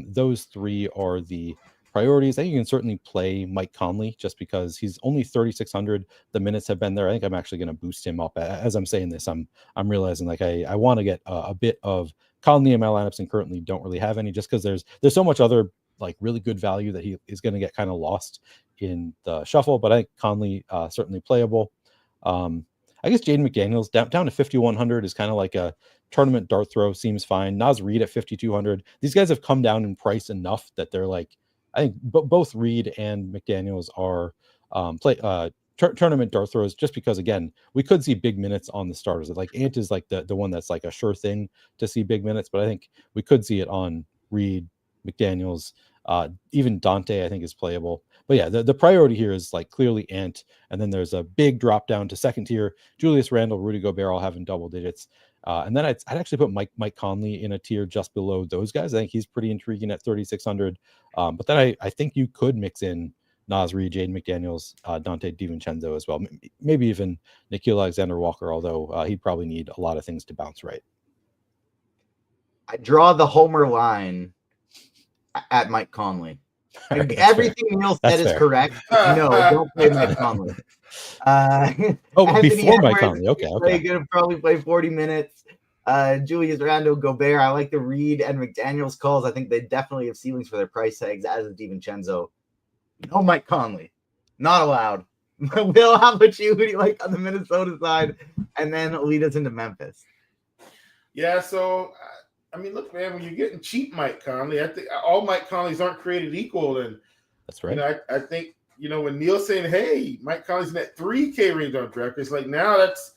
Those three are the priorities. I think you can certainly play Mike Conley just because he's only 3,600. The minutes have been there. I think I'm actually going to boost him up. As I'm saying this, I'm realizing like I want to get a bit of Conley in my lineups and currently don't really have any just because there's so much other like really good value that he is going to get kind of lost in the shuffle. But I think Conley certainly playable. I guess Jaden McDaniels down to 5,100 is kind of like a tournament dart throw, seems fine. Naz Reid at 5,200. These guys have come down in price enough that they're like, I think both Reid and McDaniels are tournament dart throws, just because, again, we could see big minutes on the starters. Like Ant is like the one that's like a sure thing to see big minutes, but I think we could see it on Reid, McDaniels, even Dante, I think, is playable. But yeah, the priority here is like clearly Ant, and then there's a big drop down to second tier. Julius Randle, Rudy Gobert all having double digits. And then I'd actually put Mike Conley in a tier just below those guys. I think he's pretty intriguing at 3,600. But then I think you could mix in Naz Reid, Jaden McDaniels, Dante DiVincenzo as well. Maybe even Nickeil Alexander-Walker, although he'd probably need a lot of things to bounce right. I draw the homer line at Mike Conley. Right, everything Neil said is correct. No, don't play Mike Conley. Before Mike Conley. Okay. Going to probably play 40 minutes. Julius Randle, Gobert. I like the Reid and McDaniels calls. I think they definitely have ceilings for their price tags, as of DiVincenzo. No Mike Conley. Not allowed. Will, how about you? Who do you like on the Minnesota side? And then lead us into Memphis. Yeah, so I mean, look, man, when you're getting cheap Mike Conley, I think all Mike Conleys aren't created equal. And that's right. You know, I think, you know, when Neil's saying, hey, Mike Conley's in that 3K range on draft, it's like now that's,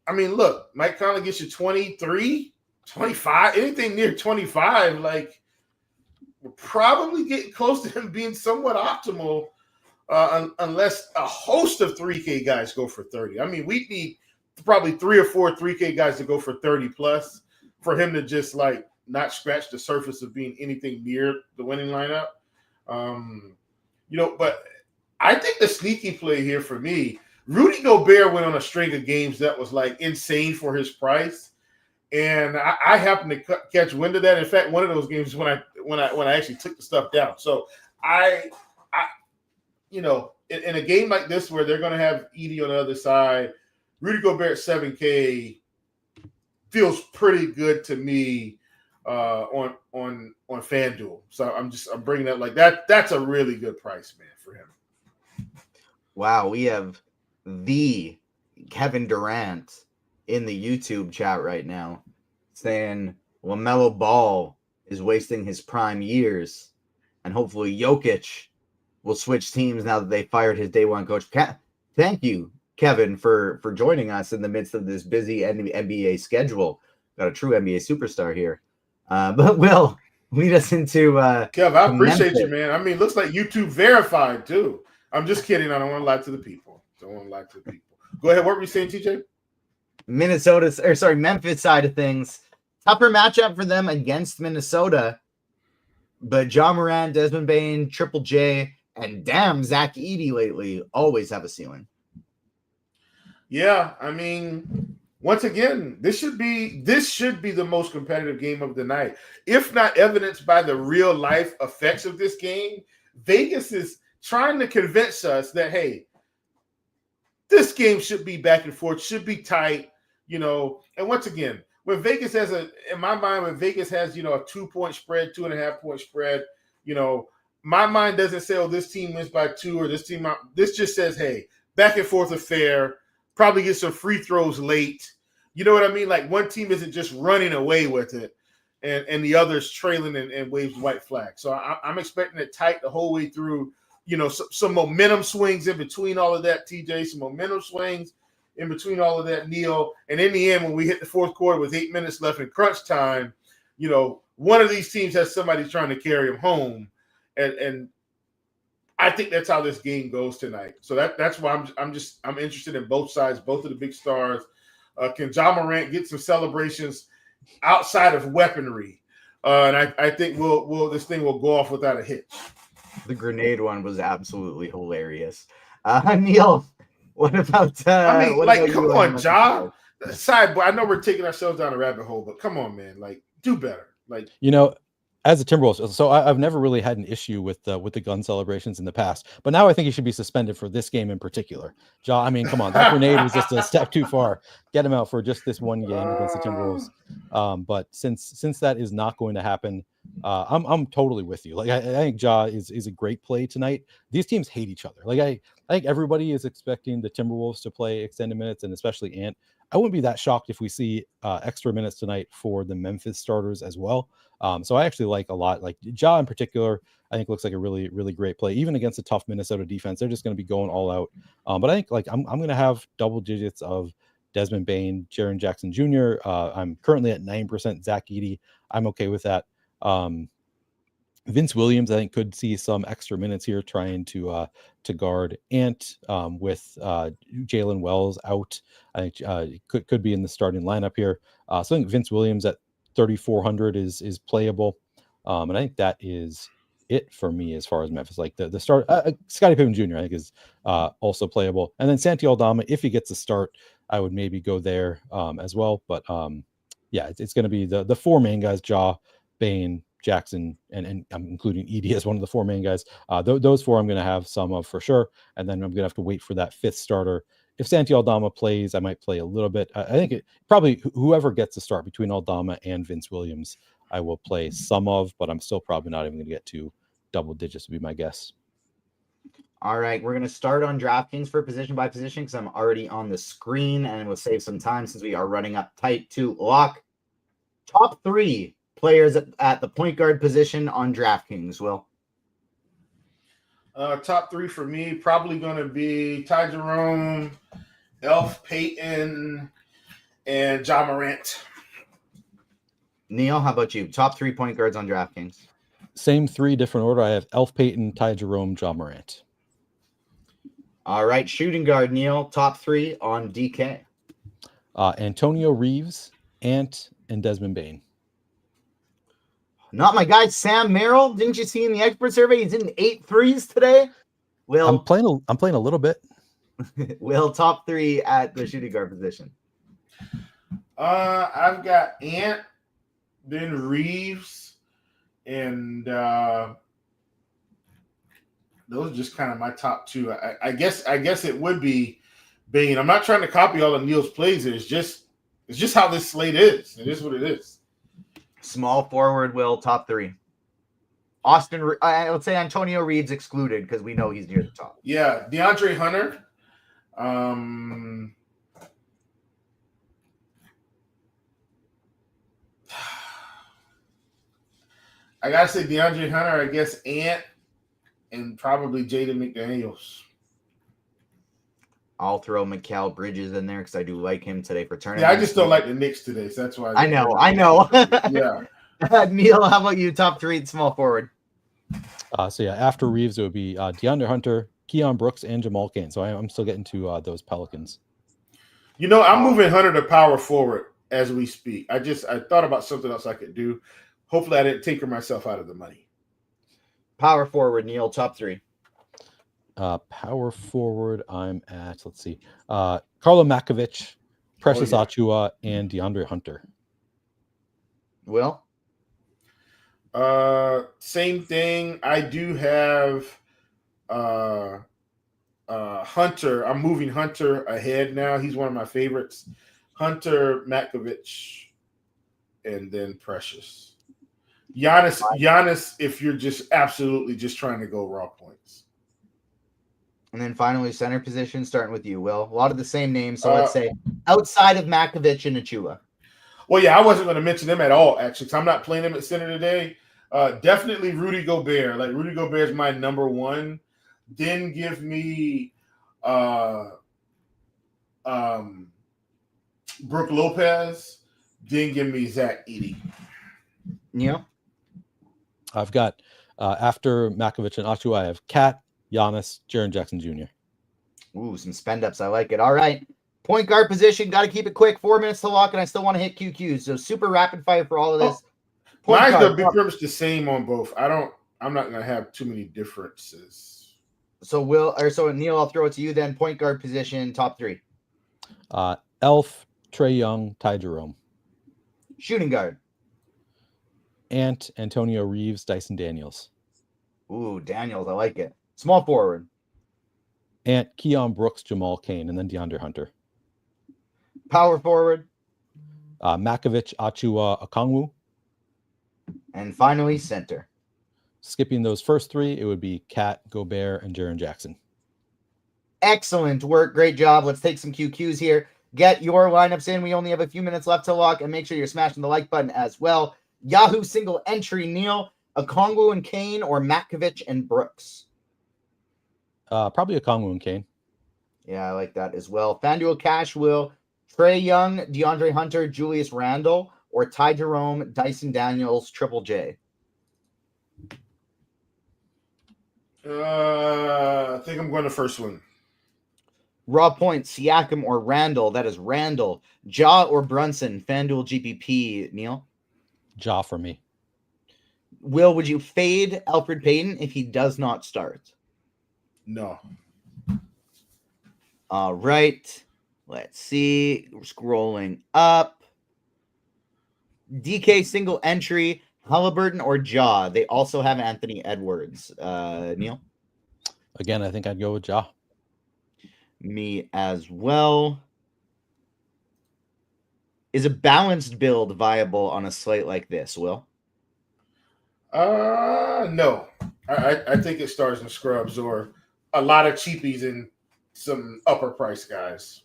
I mean, look, Mike Conley gets you 23, 25, anything near 25, like we're probably getting close to him being somewhat optimal unless a host of 3K guys go for 30. I mean, we need probably 3 or 4 3K guys to go for 30 plus for him to just like not scratch the surface of being anything near the winning lineup. You know, but I think the sneaky play here for me, Rudy Gobert went on a string of games that was like insane for his price. And I happened to catch wind of that. In fact, one of those games when I actually took the stuff down. So I you know, in a game like this where they're going to have Edie on the other side, Rudy Gobert 7K feels pretty good to me on FanDuel. So I'm bringing that like that. That's a really good price, man, for him. Wow, we have the Kevin Durant in the YouTube chat right now saying LaMelo Ball is wasting his prime years, and hopefully Jokic will switch teams now that they fired his day one coach. Thank you, Kevin, for joining us in the midst of this busy NBA schedule. Got a true NBA superstar here. But Will, lead us into Kev, I appreciate you, man. I mean, looks like YouTube verified too. I'm just kidding. I don't want to lie to the people. Go ahead. What were you saying, TJ? Memphis side of things. Tougher matchup for them against Minnesota. But John Moran, Desmond Bane, Triple J, and damn Zach Edey lately always have a ceiling. Yeah, I mean, once again, this should be the most competitive game of the night. If not evidenced by the real life effects of this game, Vegas is trying to convince us that, hey, this game should be back and forth, should be tight, you know. And once again, when Vegas has a 2-point spread, 2.5-point spread, you know, my mind doesn't say, oh, this team wins by 2 or this team. This just says, hey, back and forth affair, probably get some free throws late. You know what I mean? Like one team isn't just running away with it and the others trailing and waves white flag. So I'm expecting it tight the whole way through. You know, some momentum swings in between all of that, TJ, some momentum swings in between all of that, Neil. And in the end, when we hit the fourth quarter with 8 minutes left in crunch time, you know, one of these teams has somebody trying to carry them home. And I think that's how this game goes tonight. So that's why I'm interested in both sides, both of the big stars. Can Ja Morant get some celebrations outside of weaponry? And I think this thing will go off without a hitch. The grenade one was absolutely hilarious. Neil, what about? I mean, like, come on, Ja. Side, I know we're taking ourselves down a rabbit hole, but come on, man. Like, do better. Like, you know, as a Timberwolves, so I've never really had an issue with the gun celebrations in the past, but now I think he should be suspended for this game in particular. I mean, come on, that grenade was just a step too far. Get him out for just this one game against the Timberwolves. But since that is not going to happen, I'm totally with you. Like I think Ja is a great play tonight. These teams hate each other. Like I think everybody is expecting the Timberwolves to play extended minutes, and especially Ant. I wouldn't be that shocked if we see extra minutes tonight for the Memphis starters as well. So I actually like a lot, like Ja in particular, I think looks like a really, really great play, even against a tough Minnesota defense. They're just going to be going all out. But I think like I'm going to have double digits of Desmond Bane, Jaren Jackson Jr. I'm currently at 9% Zach Edey. I'm okay with that. Vince Williams, I think, could see some extra minutes here trying to guard Ant with Jalen Wells out. I think could be in the starting lineup here. So I think Vince Williams at 3,400 is playable, and I think that is it for me as far as Memphis. Like the start, Scottie Pippen Jr. I think is also playable, and then Santi Aldama, if he gets a start, I would maybe go there as well. But yeah, it's going to be the four main guys: Ja, Bane, Jackson, and I'm including Edey as one of the four main guys. Those four I'm going to have some of for sure, and then I'm going to have to wait for that fifth starter. If Santi Aldama plays, I might play a little bit. I think probably whoever gets the start between Aldama and Vince Williams, I will play some of, but I'm still probably not even going to get to double digits, would be my guess. All right, we're going to start on DraftKings for position by position because I'm already on the screen, and we'll save some time since we are running up tight to lock. Top three players at the point guard position on DraftKings, Will. Top three for me, probably going to be Ty Jerome, Elf Payton, and Ja Morant. Neil, how about you? Top three point guards on DraftKings. Same three, different order. I have Elf Payton, Ty Jerome, Ja Morant. All right, shooting guard, Neil. Top three on DK. Antonio Reeves, Ant, and Desmond Bane. Not my guy, Sam Merrill. Didn't you see in the expert survey he's in 8 threes today? Will, I'm playing a little bit. Will, top three at the shooting guard position. I've got Ant, then Reeves, and those are just kind of my top two. I guess it would be Bane. I'm not trying to copy all of Neil's plays. It's just how this slate is. It is what it is. Small forward, Will, top three. Austin, I would say Antonio Reeves excluded because we know he's near the top. Yeah, DeAndre Hunter. I gotta say DeAndre Hunter. I guess Ant and probably Jaden McDaniels. I'll throw Mikal Bridges in there because I do like him today for tournament. Yeah, I just don't like the Knicks today, so that's why. I know. Yeah. Neil, how about you? Top three at small forward. So yeah, after Reeves, it would be DeAndre Hunter, Keon Brooks, and Jamal Cain. So I'm still getting to those Pelicans. You know, I'm moving Hunter to power forward as we speak. I thought about something else I could do. Hopefully, I didn't tinker myself out of the money. Power forward, Neil, top three. Power forward, I'm at, let's see, Carlo Makovic, Precious Achiuwa, and DeAndre Hunter. Will? Same thing. I do have Hunter. I'm moving Hunter ahead now. He's one of my favorites. Hunter, Makovic, and then Precious. Giannis, if you're just absolutely just trying to go raw points. And then finally, center position, starting with you, Will. A lot of the same names, so let's say outside of Makovic and Achiuwa. Well, yeah, I wasn't going to mention them at all, actually, because I'm not playing them at center today. Definitely Rudy Gobert. Like, Rudy Gobert is my number one. Then give me Brooke Lopez. Then give me Zach Edey. Yeah. I've got, after Makovic and Achiuwa, I have Kat, Giannis, Jaren Jackson Jr. Ooh, some spend-ups. I like it. All right. Point guard position. Got to keep it quick. 4 minutes to lock, and I still want to hit QQs. So super rapid fire for all of this. Mine's going to be pretty much the same on both. I'm not going to have too many differences. So Neil, I'll throw it to you then. Point guard position, top three. Elf, Trae Young, Ty Jerome. Shooting guard. Ant, Antonio Reeves, Dyson Daniels. Ooh, Daniels, I like it. Small forward. Ant, Keon Brooks, Jamal Cain, and then DeAndre Hunter. Power forward. Makovich, Achua, Okongwu. And finally, center. Skipping those first three, it would be Cat, Gobert, and Jaren Jackson. Excellent work. Great job. Let's take some QQs here. Get your lineups in. We only have a few minutes left to lock, and make sure you're smashing the like button as well. Yahoo single entry, Neil, Okongwu and Kane, or Makovich and Brooks? Probably Okongwu and Kane. Yeah, I like that as well. FanDuel Cash will Trae Young, DeAndre Hunter, Julius Randle, or Ty Jerome, Dyson Daniels, Triple J. I think I'm going the first one. Raw points, Siakam or Randall. That is Randall. Ja or Brunson, FanDuel GPP, Neil? Ja for me. Will, would you fade Alfred Payton if he does not start? No. All right. Let's see. We're scrolling up. DK single entry, Halliburton or Ja. They also have Anthony Edwards. Neil? Again, I think I'd go with Ja. Me as well. Is a balanced build viable on a slate like this, Will? No. I think it starts in scrubs or a lot of cheapies and some upper price guys.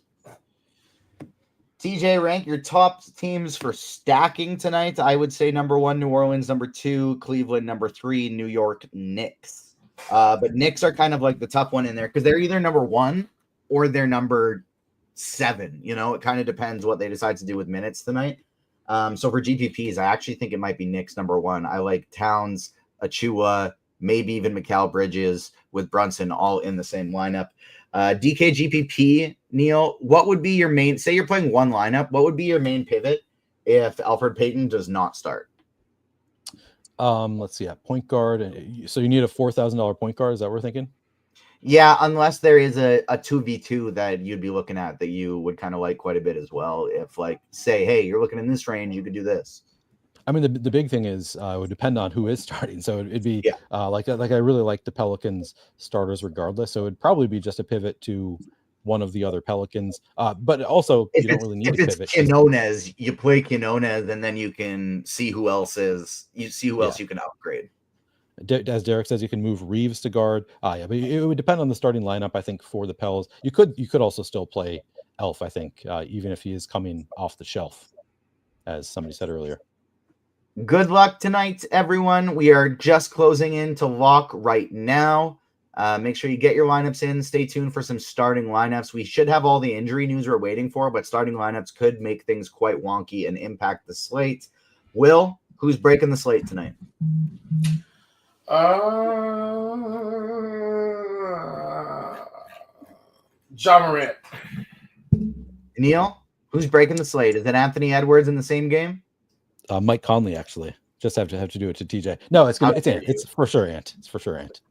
TJ, rank your top teams for stacking tonight. I would say number 1, New Orleans, number 2, Cleveland, number 3, New York Knicks. But Knicks are kind of like the tough one in there because they're either number 1 or they're number 7. You know, it kind of depends what they decide to do with minutes tonight. So for GPPs, I actually think it might be Knicks number 1. I like Towns, Achua, maybe even Mikal Bridges with Brunson all in the same lineup. DK GPP, Neil, what would be your main, say you're playing one lineup, what would be your main pivot if Alfred Payton does not start? Let's see. Point guard. So you need a $4,000 point guard. Is that what we're thinking? Yeah, unless there is a 2v2 that you'd be looking at that you would kind of like quite a bit as well. If like, say, hey, you're looking in this range, you could do this. I mean, the big thing is it would depend on who is starting. So it'd be like I really like the Pelicans starters regardless. So it'd probably be just a pivot to one of the other Pelicans. But also, you don't really need to pivot. If it's Quinones, you play Quinones, and then you can see who else is. You see who else you can upgrade. As Derek says, you can move Reeves to guard. But it would depend on the starting lineup. I think for the Pels, you could also still play Elf. I think even if he is coming off the shelf, as somebody said earlier. Good luck tonight, everyone. We are just closing in to lock right now. Make sure you get your lineups in. Stay tuned for some starting lineups. We should have all the injury news we're waiting for, but starting lineups could make things quite wonky and impact the slate. Will, who's breaking the slate tonight? Ja Morant. Neil, who's breaking the slate? Is it Anthony Edwards in the same game? Mike Conley, actually. Just have to do it to TJ. No, it's Ant. It's for sure Ant. It's for sure Ant.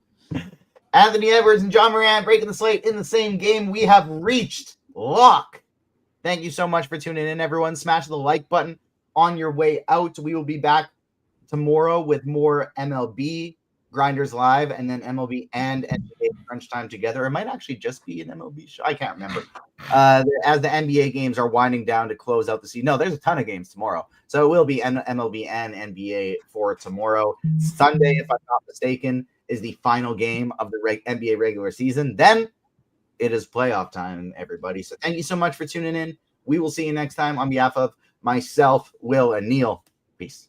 Anthony Edwards and Ja Morant breaking the slate in the same game. We have reached lock. Thank you so much for tuning in, everyone. Smash the like button on your way out. We will be back tomorrow with more MLB Grinders Live and then MLB and NBA Crunch Time together. It might actually just be an MLB show. I can't remember. As the NBA games are winding down to close out the season. No, there's a ton of games tomorrow. So it will be MLB and NBA for tomorrow. Sunday, if I'm not mistaken, is the final game of the NBA regular season. Then it is playoff time, everybody. So thank you so much for tuning in. We will see you next time. On behalf of myself, Will, and Neil, peace.